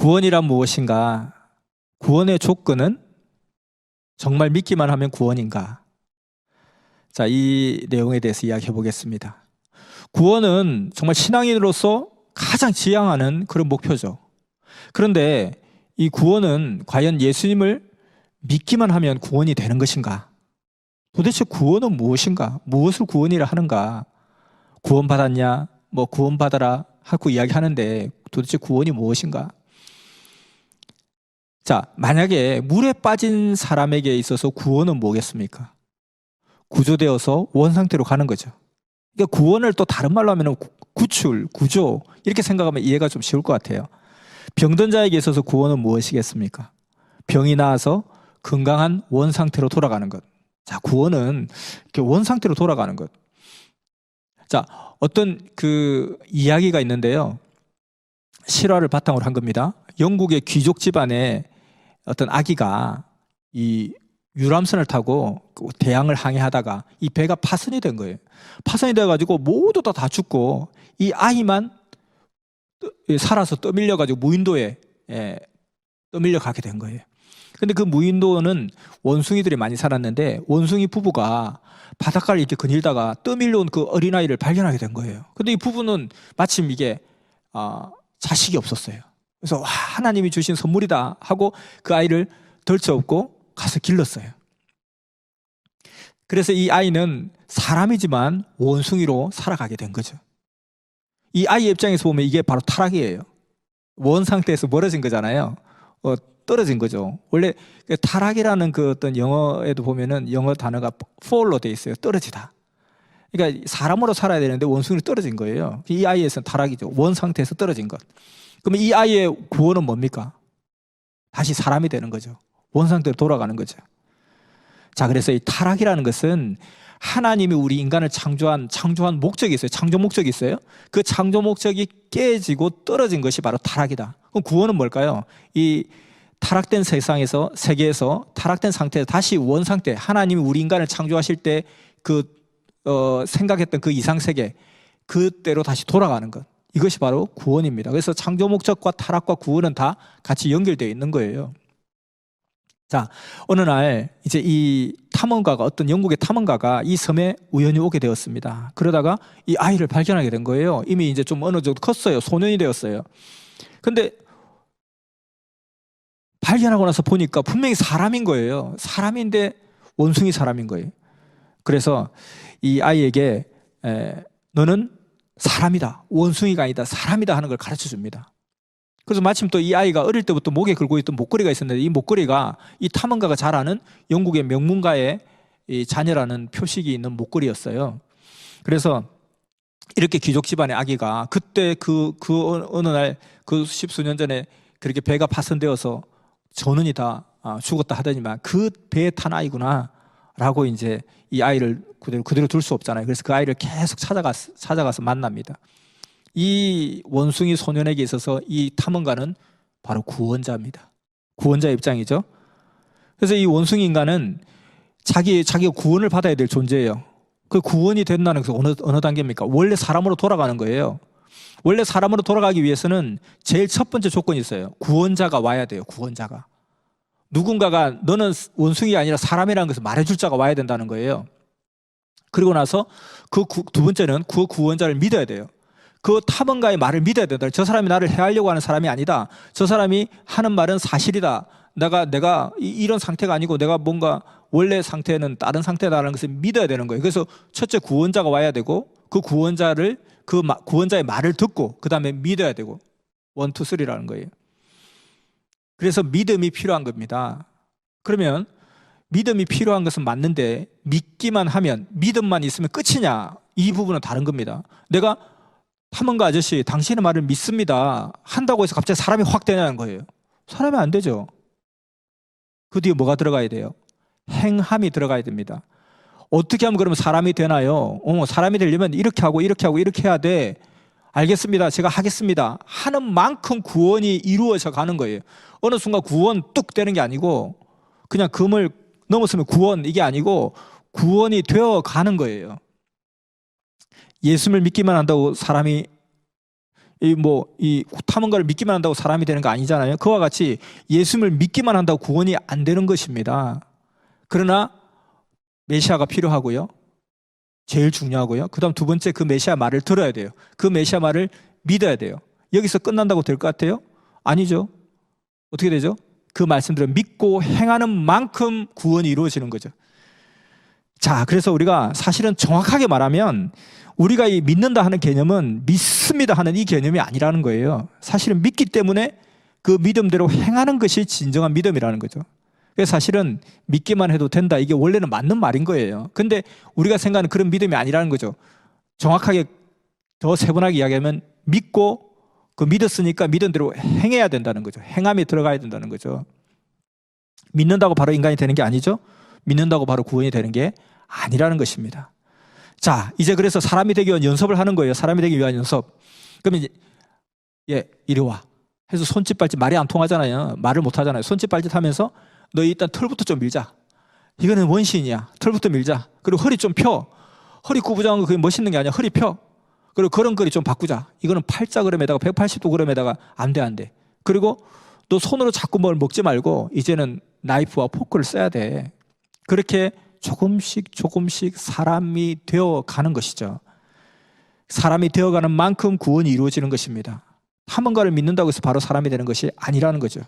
구원이란 무엇인가? 구원의 조건은 정말 믿기만 하면 구원인가? 자, 이 내용에 대해서 이야기해 보겠습니다. 구원은 정말 신앙인으로서 가장 지향하는 그런 목표죠. 그런데 이 구원은 과연 예수님을 믿기만 하면 구원이 되는 것인가? 도대체 구원은 무엇인가? 무엇을 구원이라 하는가? 구원받았냐? 뭐 구원받아라 하고 이야기하는데 도대체 구원이 무엇인가? 자, 만약에 물에 빠진 사람에게 있어서 구원은 뭐겠습니까? 구조되어서 원상태로 가는 거죠. 그러니까 구원을 또 다른 말로 하면 구출, 구조 이렇게 생각하면 이해가 좀 쉬울 것 같아요. 병든 자에게 있어서 구원은 무엇이겠습니까? 병이 나아서 건강한 원상태로 돌아가는 것. 자, 구원은 이렇게 원상태로 돌아가는 것. 자, 어떤 그 이야기가 있는데요. 실화를 바탕으로 한 겁니다. 영국의 귀족 집안에 어떤 아기가 이 유람선을 타고 대양을 항해하다가 이 배가 파손이 된 거예요. 파손이 돼가지고 모두 다 죽고 이 아이만 살아서 떠밀려가지고 무인도에 떠밀려 가게 된 거예요. 근데 그 무인도는 원숭이들이 많이 살았는데 원숭이 부부가 바닷가를 이렇게 거닐다가 떠밀려온 그 어린아이를 발견하게 된 거예요. 근데 이 부부는 마침 이게 자식이 없었어요. 그래서 와, 하나님이 주신 선물이다 하고 그 아이를 덜쳐업고 가서 길렀어요. 그래서 이 아이는 사람이지만 원숭이로 살아가게 된 거죠. 이 아이의 입장에서 보면 이게 바로 타락이에요. 원 상태에서 멀어진 거잖아요. 떨어진 거죠. 원래 타락이라는 그 어떤 영어에도 보면은 영어 단어가 fall로 돼 있어요. 떨어지다. 그러니까 사람으로 살아야 되는데 원숭이로 떨어진 거예요. 이 아이에서는 타락이죠. 원 상태에서 떨어진 것. 그러면 이 아이의 구원은 뭡니까? 다시 사람이 되는 거죠. 원 상태로 돌아가는 거죠. 자, 그래서 이 타락이라는 것은 하나님이 우리 인간을 창조한 목적이 있어요. 창조 목적이 있어요. 그 창조 목적이 깨지고 떨어진 것이 바로 타락이다. 그럼 구원은 뭘까요? 이 타락된 세계에서 타락된 상태에서 다시 원 상태, 하나님이 우리 인간을 창조하실 때 생각했던 그 이상 세계, 그때로 다시 돌아가는 것. 이것이 바로 구원입니다. 그래서 창조 목적과 타락과 구원은 다 같이 연결되어 있는 거예요. 자, 어느 날 이제 이 탐험가가, 어떤 영국의 탐험가가 이 섬에 우연히 오게 되었습니다. 그러다가 이 아이를 발견하게 된 거예요. 이미 이제 좀 어느 정도 컸어요. 소년이 되었어요. 근데 발견하고 나서 보니까 분명히 사람인 거예요. 사람인데 원숭이 사람인 거예요. 그래서 이 아이에게 너는 사람이다. 원숭이가 아니다. 사람이다 하는 걸 가르쳐 줍니다. 그래서 마침 또 이 아이가 어릴 때부터 목에 걸고 있던 목걸이가 있었는데 이 목걸이가 이 탐험가가 잘 아는 영국의 명문가의 이 자녀라는 표식이 있는 목걸이였어요. 그래서 이렇게 귀족 집안의 아기가 그때 어느 날 그 십수년 전에 그렇게 배가 파손되어서 전원이 다 죽었다 하더니만 그 배에 탄 아이구나 라고 이제 이 아이를 그대로 둘 수 없잖아요. 그래서 그 아이를 계속 찾아가서 만납니다. 이 원숭이 소년에게 있어서 이 탐험가는 바로 구원자입니다. 구원자의 입장이죠. 그래서 이 원숭이 인간은 자기가 구원을 받아야 될 존재예요. 그 구원이 된다는 것은 어느 단계입니까? 원래 사람으로 돌아가는 거예요. 원래 사람으로 돌아가기 위해서는 제일 첫 번째 조건이 있어요. 구원자가 와야 돼요. 구원자가. 누군가가 너는 원숭이가 아니라 사람이라는 것을 말해줄 자가 와야 된다는 거예요. 그리고 나서 두 번째는 그 구원자를 믿어야 돼요. 그 탐험가의 말을 믿어야 된다. 저 사람이 나를 해하려고 하는 사람이 아니다. 저 사람이 하는 말은 사실이다. 내가 이런 상태가 아니고 내가 뭔가 원래 상태는 다른 상태다라는 것을 믿어야 되는 거예요. 그래서 첫째 구원자가 와야 되고 그 구원자의 말을 듣고 그 다음에 믿어야 되고 1, 2, 3라는 거예요. 그래서 믿음이 필요한 겁니다. 그러면 믿음이 필요한 것은 맞는데 믿기만 하면 믿음만 있으면 끝이냐? 이 부분은 다른 겁니다. 내가 탐험가 아저씨 당신의 말을 믿습니다 한다고 해서 갑자기 사람이 확 되냐는 거예요. 사람이 안 되죠. 그 뒤에 뭐가 들어가야 돼요? 행함이 들어가야 됩니다. 어떻게 하면 그러면 사람이 되나요? 사람이 되려면 이렇게 하고 이렇게 하고 이렇게 해야 돼. 알겠습니다. 제가 하겠습니다 하는 만큼 구원이 이루어져 가는 거예요. 어느 순간 구원 뚝 되는 게 아니고 그냥 금을 넘었으면 구원 이게 아니고 구원이 되어 가는 거예요. 예수를 믿기만 한다고 사람이 이 탐험가를 믿기만 한다고 사람이 되는 거 아니잖아요. 그와 같이 예수님을 믿기만 한다고 구원이 안 되는 것입니다. 그러나 메시아가 필요하고요. 제일 중요하고요. 그 다음 두 번째, 그 메시아 말을 들어야 돼요. 그 메시아 말을 믿어야 돼요. 여기서 끝난다고 될 것 같아요? 아니죠. 어떻게 되죠? 그 말씀들을 믿고 행하는 만큼 구원이 이루어지는 거죠. 자, 그래서 우리가 사실은 정확하게 말하면 우리가 이 믿는다 하는 개념은 믿습니다 하는 이 개념이 아니라는 거예요. 사실은 믿기 때문에 그 믿음대로 행하는 것이 진정한 믿음이라는 거죠. 그래서 사실은 믿기만 해도 된다. 이게 원래는 맞는 말인 거예요. 근데 우리가 생각하는 그런 믿음이 아니라는 거죠. 정확하게 더 세분하게 이야기하면 믿고 그 믿었으니까 믿은 대로 행해야 된다는 거죠. 행함에 들어가야 된다는 거죠. 믿는다고 바로 인간이 되는 게 아니죠. 믿는다고 바로 구원이 되는 게 아니라는 것입니다. 자, 이제 그래서 사람이 되기 위한 연습을 하는 거예요. 사람이 되기 위한 연습. 그러면 이제 이리 와 해서 손짓 발짓 말이 안 통하잖아요. 말을 못 하잖아요. 손짓 발짓 하면서 너 일단 털부터 좀 밀자. 이거는 원시인이야. 털부터 밀자. 그리고 허리 좀 펴. 허리 구부정한 거 그게 멋있는 게 아니야. 허리 펴. 그리고 걸음걸이 좀 바꾸자. 이거는 팔자걸음에다가 180도 걸음에다가 안 돼, 안 돼. 그리고 너 손으로 자꾸 뭘 먹지 말고 이제는 나이프와 포크를 써야 돼. 그렇게 조금씩 사람이 되어가는 것이죠. 사람이 되어가는 만큼 구원이 이루어지는 것입니다. 탐험가를 믿는다고 해서 바로 사람이 되는 것이 아니라는 거죠.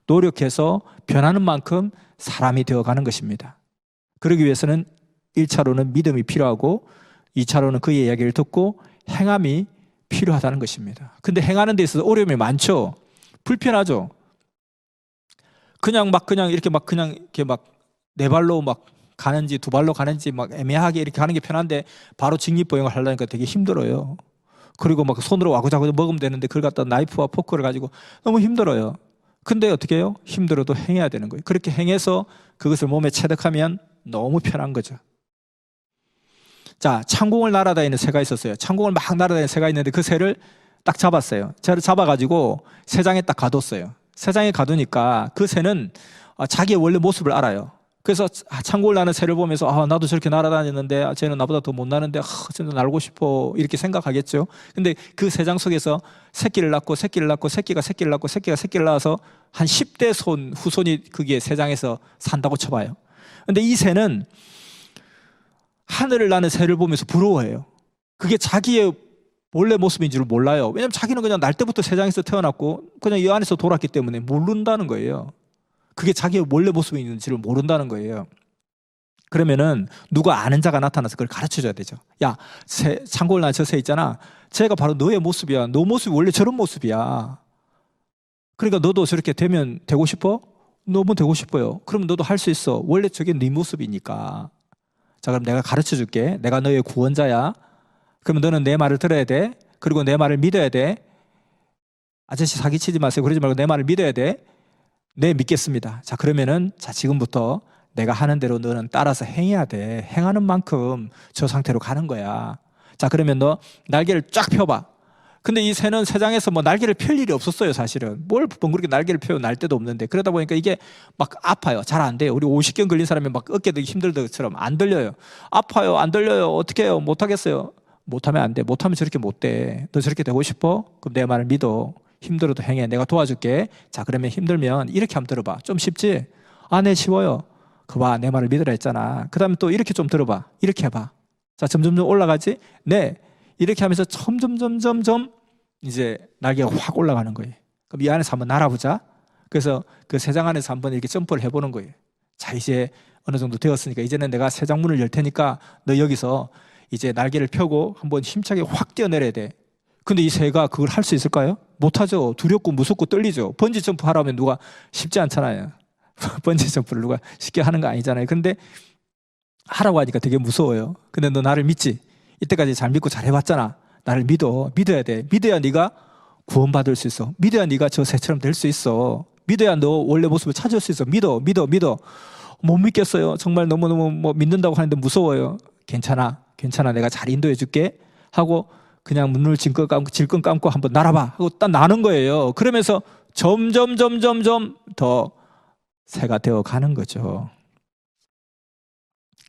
노력해서 변하는 만큼 사람이 되어가는 것입니다. 그러기 위해서는 1차로는 믿음이 필요하고 2차로는 그의 이야기를 듣고 행함이 필요하다는 것입니다. 근데 행하는 데 있어서 어려움이 많죠. 불편하죠. 그냥 이렇게 네 발로 가는지 두 발로 가는지 애매하게 이렇게 하는 게 편한데 바로 직립보행을 하려니까 되게 힘들어요. 그리고 손으로 와구자구 먹으면 되는데 그걸 갖다 나이프와 포크를 가지고 너무 힘들어요. 근데 어떻게 해요? 힘들어도 행해야 되는 거예요. 그렇게 행해서 그것을 몸에 체득하면 너무 편한 거죠. 자, 창공을 날아다니는 새가 있었어요. 창공을 막 날아다니는 새가 있는데 그 새를 딱 잡았어요. 새를 잡아가지고 새장에 딱 가뒀어요. 새장에 가두니까 그 새는 자기의 원래 모습을 알아요. 그래서 창공을 나는 새를 보면서 나도 저렇게 날아다녔는데 쟤는 나보다 더 못 나는데 쟤는 날고 싶어 이렇게 생각하겠죠. 근데 그 새장 속에서 새끼를 낳고 새끼를 낳아서 한 10대 후손이 그게 새장에서 산다고 쳐봐요. 근데 이 새는 하늘을 나는 새를 보면서 부러워해요. 그게 자기의 원래 모습인 줄 몰라요. 왜냐면 자기는 그냥 날 때부터 새장에서 태어났고 그냥 이 안에서 돌았기 때문에 모른다는 거예요. 그게 자기의 원래 모습이 있는지를 모른다는 거예요. 그러면은 누가 아는 자가 나타나서 그걸 가르쳐줘야 되죠. 야, 창고를 난 저 새 있잖아. 쟤가 바로 너의 모습이야. 너 모습이 원래 저런 모습이야. 그러니까 너도 저렇게 되고 싶어? 너무 되고 싶어요. 그럼 너도 할 수 있어. 원래 저게 네 모습이니까. 자, 그럼 내가 가르쳐 줄게. 내가 너의 구원자야. 그러면 너는 내 말을 들어야 돼. 그리고 내 말을 믿어야 돼. 아저씨 사기치지 마세요. 그러지 말고 내 말을 믿어야 돼. 네, 믿겠습니다. 자, 그러면은 지금부터 내가 하는 대로 너는 따라서 행해야 돼. 행하는 만큼 저 상태로 가는 거야. 자, 그러면 너 날개를 쫙 펴봐. 근데 이 새는 새장에서 날개를 펼 일이 없었어요, 사실은. 뭘 그렇게 날개를 펴고 날 데도 없는데. 그러다 보니까 이게 아파요. 잘 안 돼요. 우리 50견 걸린 사람이 어깨 들기 힘들 것처럼 안 들려요. 아파요. 안 들려요. 어떻게 해요? 못하겠어요. 못하면 안 돼. 못하면 저렇게 못 돼. 너 저렇게 되고 싶어? 그럼 내 말을 믿어. 힘들어도 행해. 내가 도와줄게. 자, 그러면 힘들면 이렇게 한번 들어봐. 좀 쉽지? 네, 쉬워요. 봐, 내 말을 믿으라 했잖아. 그 다음에 또 이렇게 좀 들어봐. 이렇게 해봐. 자, 점점점 올라가지? 네. 이렇게 하면서 점점 이제 날개가 확 올라가는 거예요. 그럼 이 안에서 한번 날아보자. 그래서 그 새장 안에서 한번 이렇게 점프를 해보는 거예요. 자, 이제 어느 정도 되었으니까 이제는 내가 새장문을 열 테니까 너 여기서 이제 날개를 펴고 한번 힘차게 확 뛰어내려야 돼. 근데 이 새가 그걸 할 수 있을까요? 못하죠. 두렵고 무섭고 떨리죠. 번지 점프 하라면 누가 쉽지 않잖아요. 번지 점프를 누가 쉽게 하는 거 아니잖아요. 근데 하라고 하니까 되게 무서워요. 근데 너 나를 믿지? 이때까지 잘 믿고 잘 해봤잖아. 나를 믿어야 돼. 믿어야 네가 구원받을 수 있어. 믿어야 네가 저 새처럼 될 수 있어. 믿어야 너 원래 모습을 찾을 수 있어. 믿어. 못 믿겠어요. 정말 너무너무 믿는다고 하는데 무서워요. 괜찮아. 내가 잘 인도해 줄게 하고 그냥 눈을 질끈 감고 한번 날아봐 하고 딱 나는 거예요. 그러면서 점점 더 새가 되어 가는 거죠.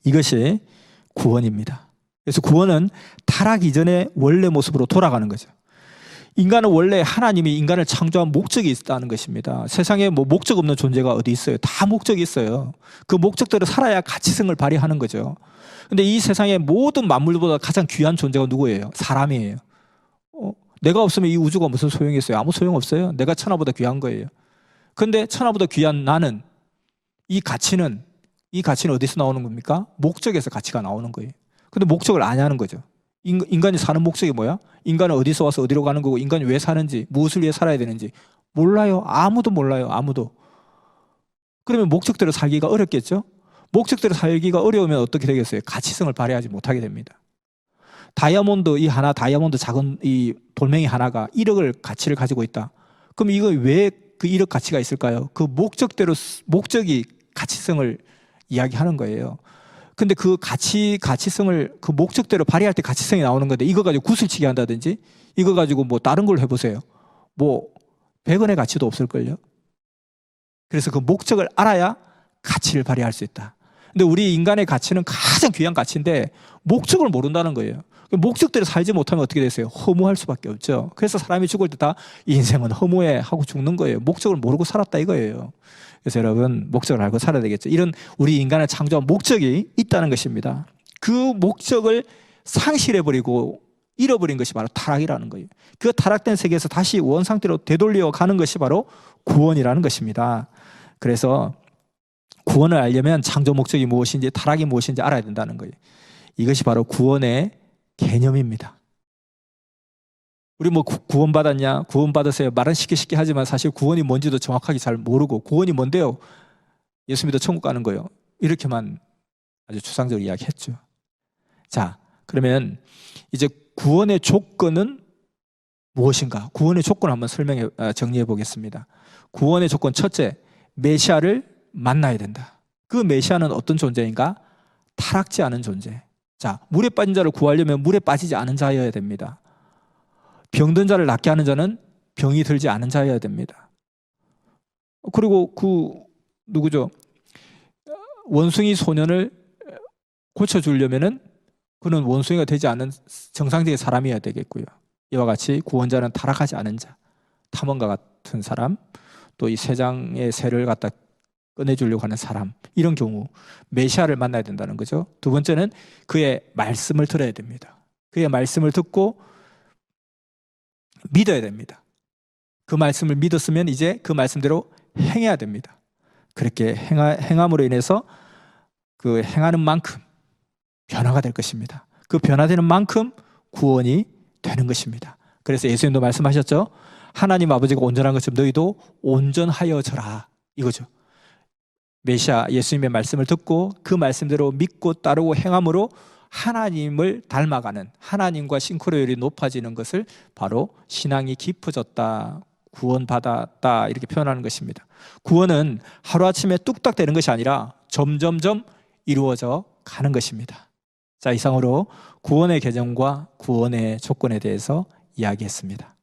이것이 구원입니다. 그래서 구원은 타락 이전의 원래 모습으로 돌아가는 거죠. 인간은 원래 하나님이 인간을 창조한 목적이 있다는 것입니다. 세상에 뭐 목적 없는 존재가 어디 있어요? 다 목적이 있어요. 그 목적대로 살아야 가치성을 발휘하는 거죠. 근데 이 세상의 모든 만물보다 가장 귀한 존재가 누구예요? 사람이에요. 내가 없으면 이 우주가 무슨 소용이 있어요? 아무 소용 없어요. 내가 천하보다 귀한 거예요. 근데 천하보다 귀한 나는 이 가치는 어디서 나오는 겁니까? 목적에서 가치가 나오는 거예요. 근데 목적을 안 하는 거죠. 인간이 사는 목적이 뭐야? 인간은 어디서 와서 어디로 가는 거고, 인간이 왜 사는지, 무엇을 위해 살아야 되는지 몰라요. 아무도 몰라요. 아무도. 그러면 목적대로 살기가 어렵겠죠? 목적대로 살기가 어려우면 어떻게 되겠어요? 가치성을 발휘하지 못하게 됩니다. 다이아몬드 작은 이 돌멩이 하나가 1억을 가치를 가지고 있다. 그럼 이거 왜 그 1억 가치가 있을까요? 그 목적이 가치성을 이야기하는 거예요. 근데 그 가치성을 그 목적대로 발휘할 때 가치성이 나오는 건데, 이거 가지고 구슬치기 한다든지, 이거 가지고 뭐 다른 걸 해보세요. 뭐 100원의 가치도 없을걸요. 그래서 그 목적을 알아야 가치를 발휘할 수 있다. 근데 우리 인간의 가치는 가장 귀한 가치인데 목적을 모른다는 거예요. 목적대로 살지 못하면 어떻게 되세요? 허무할 수밖에 없죠. 그래서 사람이 죽을 때 다 인생은 허무해 하고 죽는 거예요. 목적을 모르고 살았다 이거예요. 그래서 여러분, 목적을 알고 살아야 되겠죠. 이런 우리 인간을 창조한 목적이 있다는 것입니다. 그 목적을 상실해버리고 잃어버린 것이 바로 타락이라는 거예요. 그 타락된 세계에서 다시 원상태로 되돌려 가는 것이 바로 구원이라는 것입니다. 그래서 구원을 알려면 창조 목적이 무엇인지, 타락이 무엇인지 알아야 된다는 거예요. 이것이 바로 구원의 개념입니다. 우리 뭐 구원받았냐, 구원받으세요, 말은 쉽게 하지만 사실 구원이 뭔지도 정확하게 잘 모르고, 구원이 뭔데요? 예수 믿어 천국 가는 거예요. 이렇게만 아주 추상적으로 이야기했죠. 자, 그러면 이제 구원의 조건은 무엇인가? 구원의 조건을 한번 정리해 보겠습니다. 구원의 조건 첫째, 메시아를 만나야 된다. 그 메시아는 어떤 존재인가? 타락지 않은 존재. 자, 물에 빠진 자를 구하려면 물에 빠지지 않은 자여야 됩니다. 병든 자를 낫게 하는 자는 병이 들지 않은 자여야 됩니다. 그리고 누구죠? 원숭이 소년을 고쳐주려면은 그는 원숭이가 되지 않은 정상적인 사람이어야 되겠고요. 이와 같이 구원자는 타락하지 않은 자, 탐험가 같은 사람, 또 이 세상의 새를 갖다 꺼내주려고 하는 사람, 이런 경우 메시아를 만나야 된다는 거죠. 두 번째는 그의 말씀을 들어야 됩니다. 그의 말씀을 듣고 믿어야 됩니다. 그 말씀을 믿었으면 이제 그 말씀대로 행해야 됩니다. 그렇게 행함으로 인해서 그 행하는 만큼 변화가 될 것입니다. 그 변화되는 만큼 구원이 되는 것입니다. 그래서 예수님도 말씀하셨죠. 하나님 아버지가 온전한 것처럼 너희도 온전하여져라, 이거죠. 메시아 예수님의 말씀을 듣고 그 말씀대로 믿고 따르고 행함으로 하나님을 닮아가는, 하나님과 싱크로율이 높아지는 것을 바로 신앙이 깊어졌다, 구원받았다, 이렇게 표현하는 것입니다. 구원은 하루아침에 뚝딱 되는 것이 아니라 점점점 이루어져 가는 것입니다. 자, 이상으로 구원의 개념과 구원의 조건에 대해서 이야기했습니다.